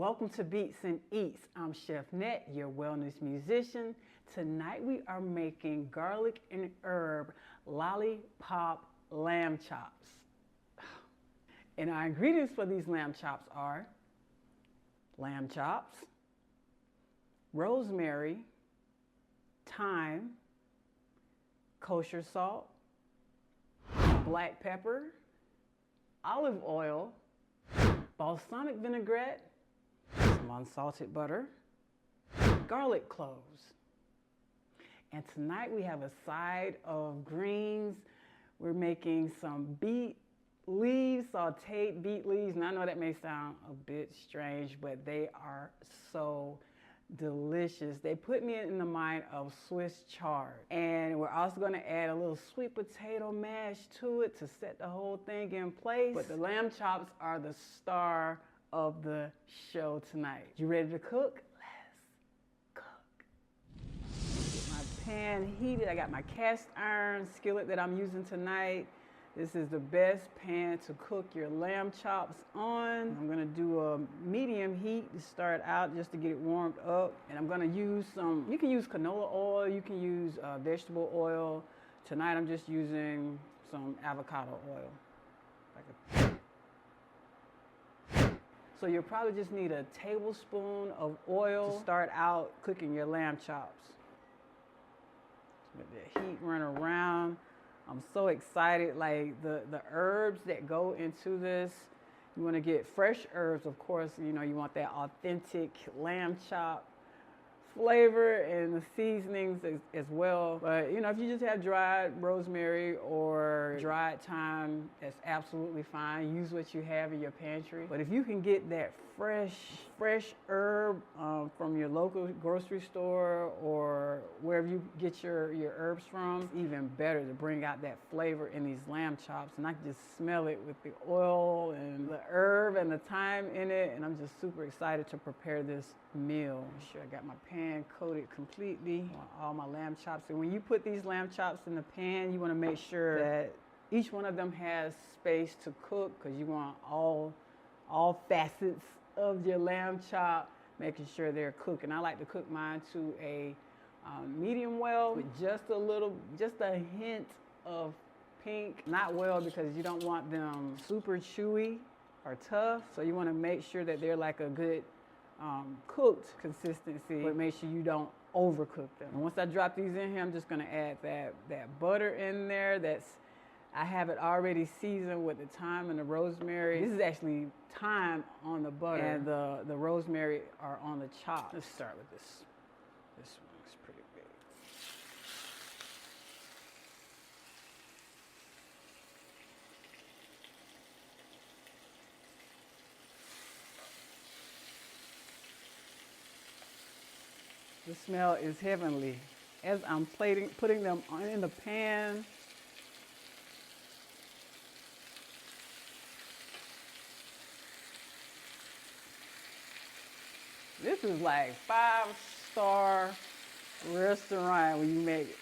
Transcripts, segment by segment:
Welcome to BeatzNEatz. I'm Chef Net, your wellness musician. Tonight we are making garlic and herb lollipop lamb chops. And our ingredients for these lamb chops are lamb chops, rosemary, thyme, kosher salt, black pepper, olive oil, balsamic vinaigrette, some unsalted butter, garlic cloves. And tonight we have a side of greens. We're making some beet leaves, sautéed beet leaves. And I know that may sound a bit strange, but they are so delicious. They put me in the mind of Swiss chard. And we're also going to add a little sweet potato mash to it to set the whole thing in place. But the lamb chops are the star of the show tonight. You ready to cook? Let's cook. Get my pan heated. I got my cast iron skillet that I'm using tonight. This is the best pan to cook your lamb chops on. I'm gonna do a medium heat to start out just to get it warmed up. And I'm gonna use some, you can use canola oil, you can use vegetable oil. Tonight I'm just using some avocado oil. So you'll probably just need a tablespoon of oil to start out cooking your lamb chops. Let the heat run around. I'm so excited, like the herbs that go into this. You want to get fresh herbs, of course, you know, you want that authentic lamb chop flavor and the seasonings as well. But, you know, if you just have dried rosemary or dried thyme, that's absolutely fine. Use what you have in your pantry. But if you can get that fresh herb from your local grocery store or wherever you get your herbs from, it's even better to bring out that flavor in these lamb chops. And I can just smell it with the oil and the herb and the thyme in it. And I'm just super excited to prepare this meal. Make sure I got my pan coated completely on all my lamb chops. And when you put these lamb chops in the pan, you want to make sure that each one of them has space to cook, because you want all facets of your lamb chop, making sure they're cooked. And I like to cook mine to a medium well with just a hint of pink. Not well because you don't want them super chewy or tough. So you want to make sure that they're like a good cooked consistency, but make sure you don't overcook them. And once I drop these in here, I'm just gonna add that butter in there. I have it already seasoned with the thyme and the rosemary. This is actually thyme on the butter, and the rosemary are on the chop. Let's start with this. This one looks pretty big. The smell is heavenly. As I'm putting them in the pan, this is like 5-star restaurant when you make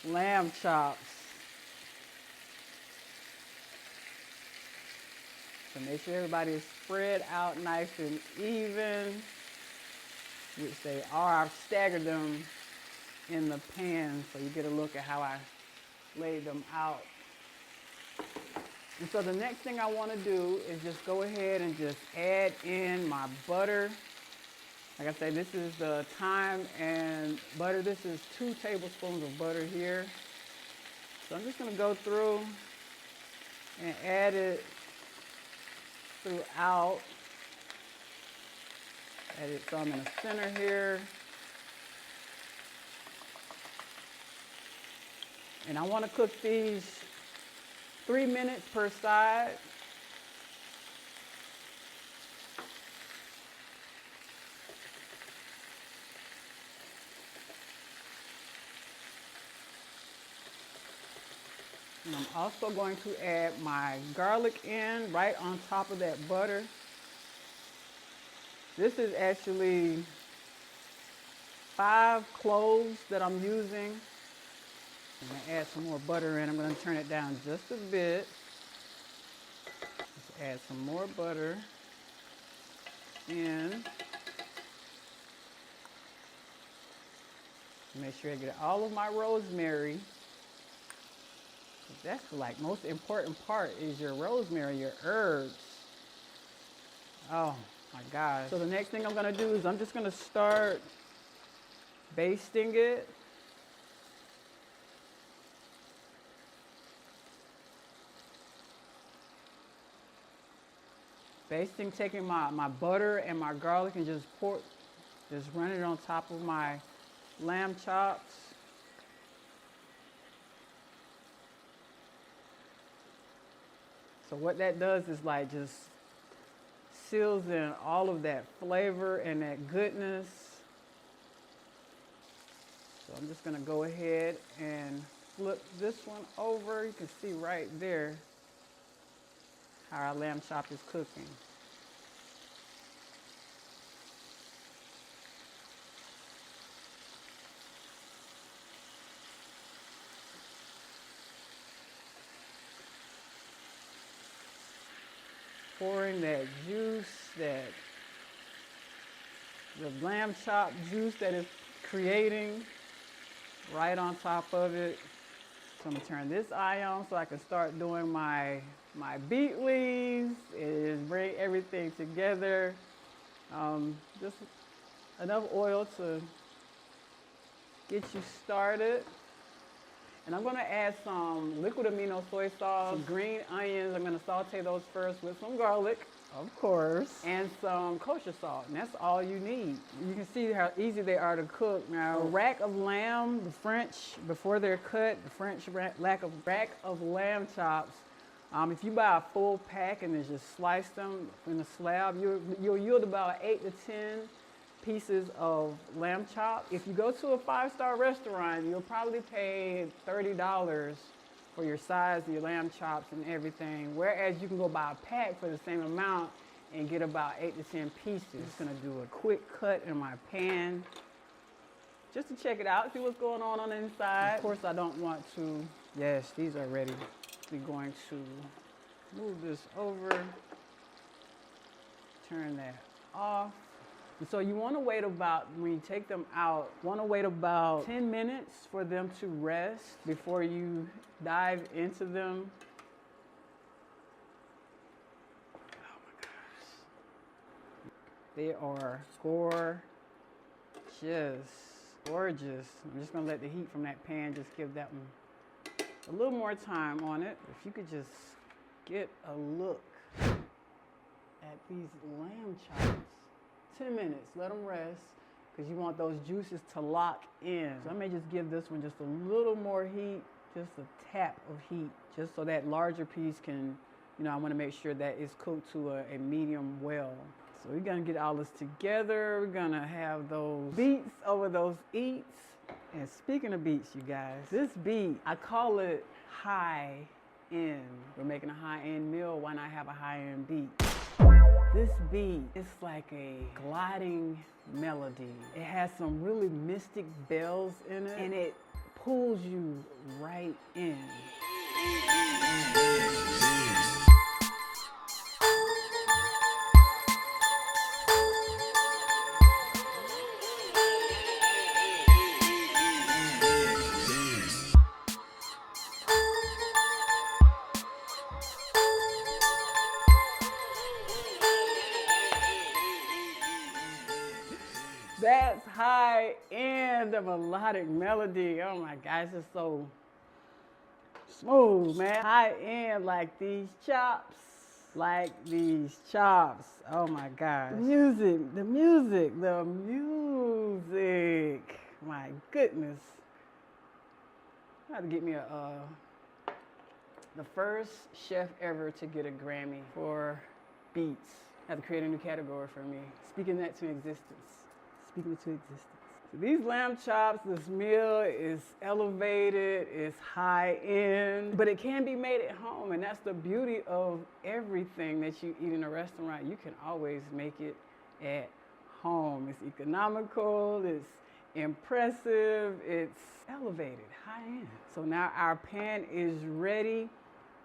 lamb chops. So make sure everybody is spread out nice and even, which they are. I've staggered them in the pan so you get a look at how I laid them out. And so the next thing I want to do is just go ahead and just add in my butter. Like I said, this is the thyme and butter. This is 2 tablespoons of butter here. So I'm just going to go through and add it throughout. Add it some in the center here. And I want to cook these 3 minutes per side. And I'm also going to add my garlic in right on top of that butter. This is actually 5 cloves that I'm using. I'm going to add some more butter in. I'm going to turn it down just a bit. Let's add some more butter. in. Make sure I get all of my rosemary. That's like most important part is your rosemary, your herbs. Oh my gosh. So the next thing I'm gonna do is I'm just gonna start basting it. Basting, taking my butter and my garlic and just run it on top of my lamb chops. So what that does is like just seals in all of that flavor and that goodness. So I'm just gonna go ahead and flip this one over. You can see right there how our lamb chop is cooking. Pouring that juice, the lamb chop juice that is creating right on top of it. So I'm gonna turn this eye on so I can start doing my beet leaves and bring everything together. Just enough oil to get you started. And I'm gonna add some liquid amino soy sauce, some green onions. I'm gonna saute those first with some garlic, of course, and some kosher salt. And that's all you need. You can see how easy they are to cook. Now, a rack of lamb, the French, before they're cut, the French rack of lamb chops. If you buy a full pack and then just slice them in a slab, you'll yield about 8 to 10 pieces of lamb chop. If you go to a 5-star restaurant, you'll probably pay $30 for your size, your lamb chops and everything. Whereas you can go buy a pack for the same amount and get about 8 to 10 pieces. I'm just gonna do a quick cut in my pan just to check it out, see what's going on the inside. Of course, I don't want to, yes, these are ready. We're going to move this over, turn that off. And so you want to wait about, when you take them out, want to wait about 10 minutes for them to rest before you dive into them. Oh my gosh. They are gorgeous. I'm just going to let the heat from that pan just give that one a little more time on it. If you could just get a look at these lamb chops. 10 minutes, let them rest, because you want those juices to lock in. So I may just give this one just a little more heat, just a tap of heat, just so that larger piece can, I want to make sure that it's cooked to a medium well. So we're gonna get all this together. We're gonna have those beets over those eats. And speaking of beets, you guys, this beet, I call it high-end. We're making a high-end meal. Why not have a high-end beet? This beet is like a gliding melody. It has some really mystic bells in it, and it pulls you right in. That's high-end, the melodic melody. Oh my gosh, it's so smooth, man. High-end like these chops. Oh my gosh. The music. My goodness. I have to get me the first chef ever to get a Grammy for beets. I have to create a new category for me. Speaking that to existence. So these lamb chops, this meal is elevated, it's high end, but it can be made at home, and that's the beauty of everything that you eat in a restaurant. You can always make it at home. It's economical, it's impressive, it's elevated, high end. So now our pan is ready,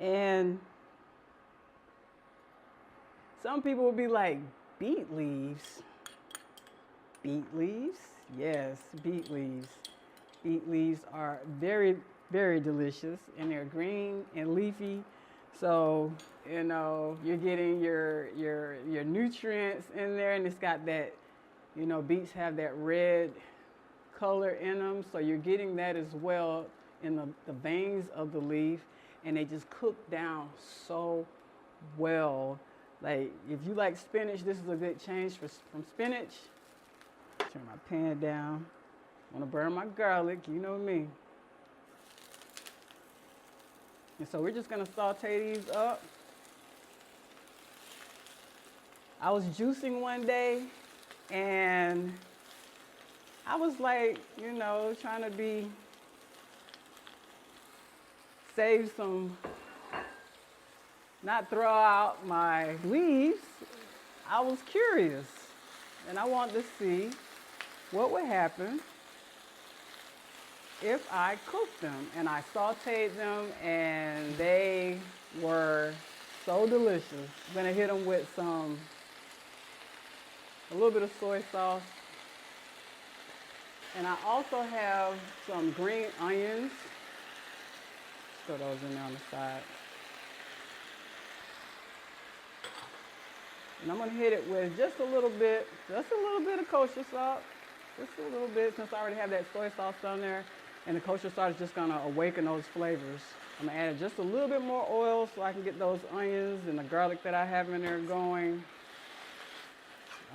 and some people will be like, beet leaves. Beet leaves? Yes, beet leaves. Beet leaves are very, very delicious, and they're green and leafy. So, you know, you're getting your nutrients in there, and it's got that, you know, beets have that red color in them, so you're getting that as well in the veins of the leaf, and they just cook down so well. Like, if you like spinach, this is a good change from spinach. Turn my pan down. Want to burn my garlic, you know me. And so we're just going to saute these up. I was juicing one day, and I was like, you know, trying to save some, not throw out my leaves. I was curious, and I wanted to see what would happen if I cooked them. And I sauteed them, and they were so delicious. I'm gonna hit them with a little bit of soy sauce. And I also have some green onions. Throw those in there on the side. And I'm gonna hit it with just a little bit of kosher salt. Just a little bit, since I already have that soy sauce on there. And the kosher salt is just gonna awaken those flavors. I'm gonna add just a little bit more oil so I can get those onions and the garlic that I have in there going.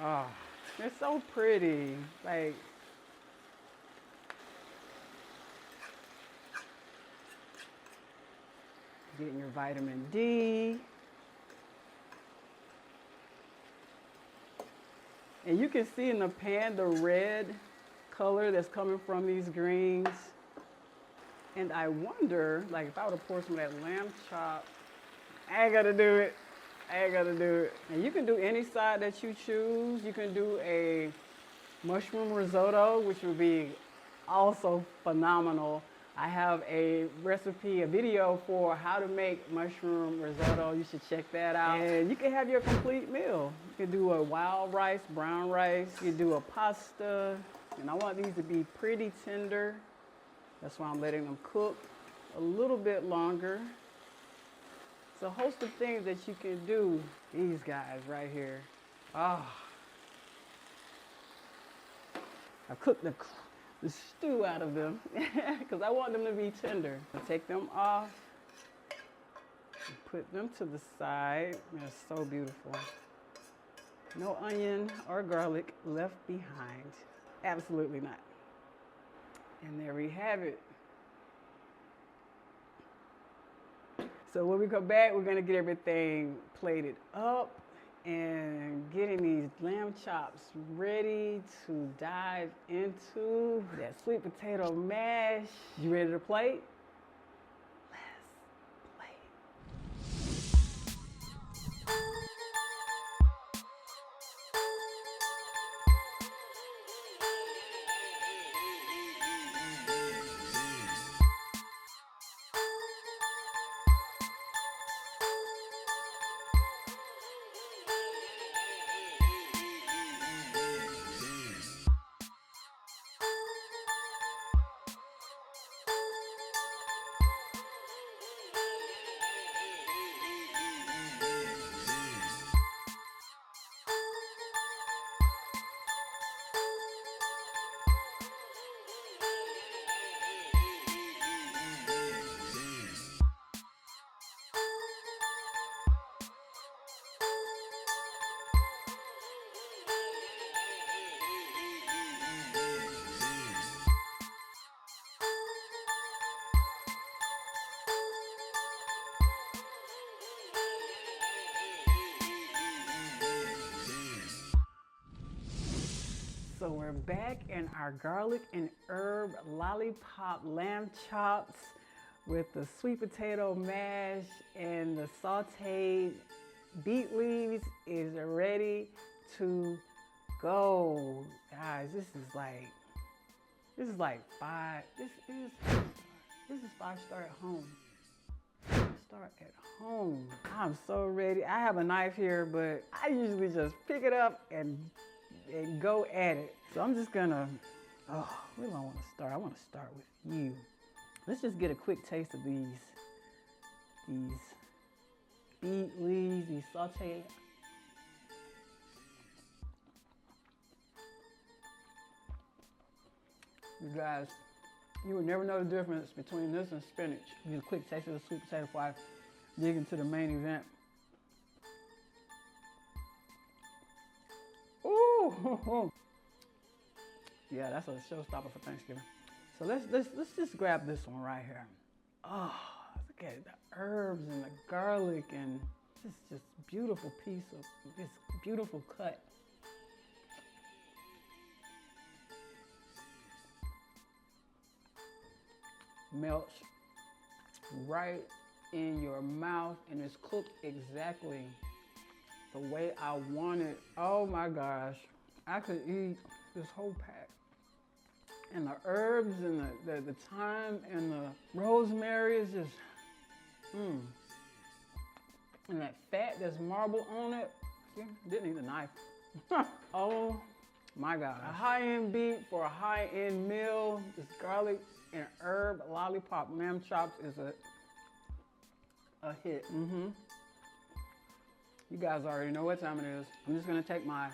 Oh, it's so pretty. Like, getting your vitamin D. And you can see in the pan the red color that's coming from these greens. And I wonder, like, if I were to pour some of that lamb chop, I ain't gonna do it. And you can do any side that you choose. You can do a mushroom risotto, which would be also phenomenal. I have a recipe, a video for how to make mushroom risotto. You should check that out. And you can have your complete meal. You can do a wild rice, brown rice. You can do a pasta. And I want these to be pretty tender. That's why I'm letting them cook a little bit longer. It's a host of things that you can do. These guys right here. Ah. I cooked the stew out of them because I want them to be tender. I'll take them off and put them to the side. They're so beautiful. No onion or garlic left behind. Absolutely not. And there we have it. So when we come back, we're gonna get everything plated up and getting these lamb chops ready to dive into that sweet potato mash. You ready to plate? So we're back in our garlic and herb lollipop lamb chops with the sweet potato mash, and the sauteed beet leaves is ready to go. Guys, this is like 5 star at home. 5 star. start at home. I'm so ready. I have a knife here, but I usually just pick it up and go at it. So I'm just gonna, where do I want to start? I want to start with you. Let's just get a quick taste of these beet leaves, these sautéed. You guys, you would never know the difference between this and spinach. Get a quick taste of the sweet potato before I dig into the main event. Ooh! Yeah, that's a showstopper for Thanksgiving. So let's just grab this one right here. Oh, look at the herbs and the garlic and just beautiful piece of this beautiful cut. Melts right in your mouth and it's cooked exactly the way I want it. Oh my gosh, I could eat this whole pack. And the herbs and the thyme and the rosemary is just, And that fat that's marbled on it. See, didn't need a knife. Oh my gosh. A high-end beet for a high-end meal. This garlic and herb lollipop lamb chops is a hit. You guys already know what time it is. I'm just gonna take my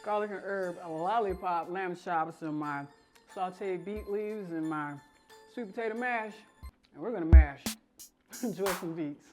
garlic and herb lollipop lamb chops and my sauteed beet leaves and my sweet potato mash, and we're gonna mash. Enjoy some beets.